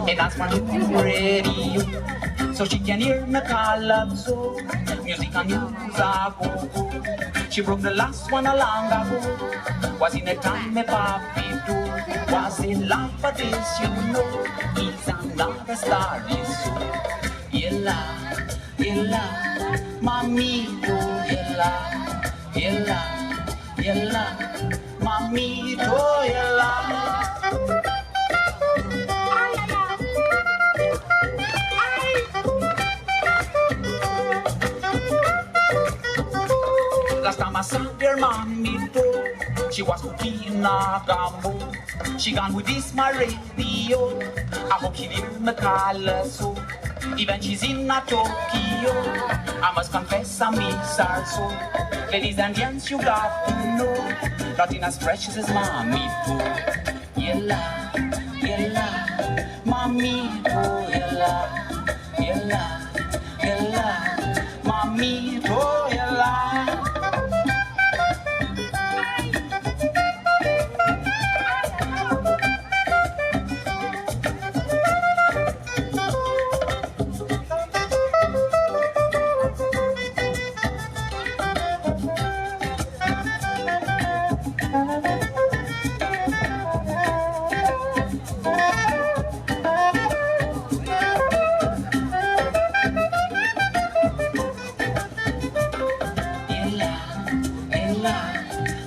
and that's my radio, so she can hear me call up so. Music and news a go. She broke the last one a long ago. Was in a time me papi too. Was in love for this, you know. He's another star, this so. Yella, yella, mamito, yella, yella, yella, mamito, yella. Last time I saw their mamito, she was cooking a gumbo. She gone with this my radio. I hope she hear me call her so. Even she's in a Tokyo, I must confess I miss her so. Ladies and gents, you got to know, nothing as precious as mamito. Yella, yella, mamito, yella, yella, yella, mamito, yella.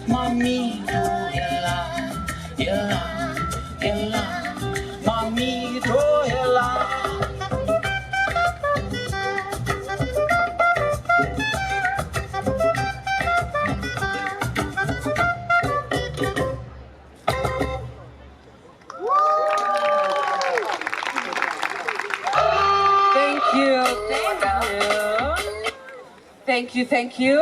Mamito, yella, yella, yella, mamito, yella. Thank you, thank you. Thank you, thank you.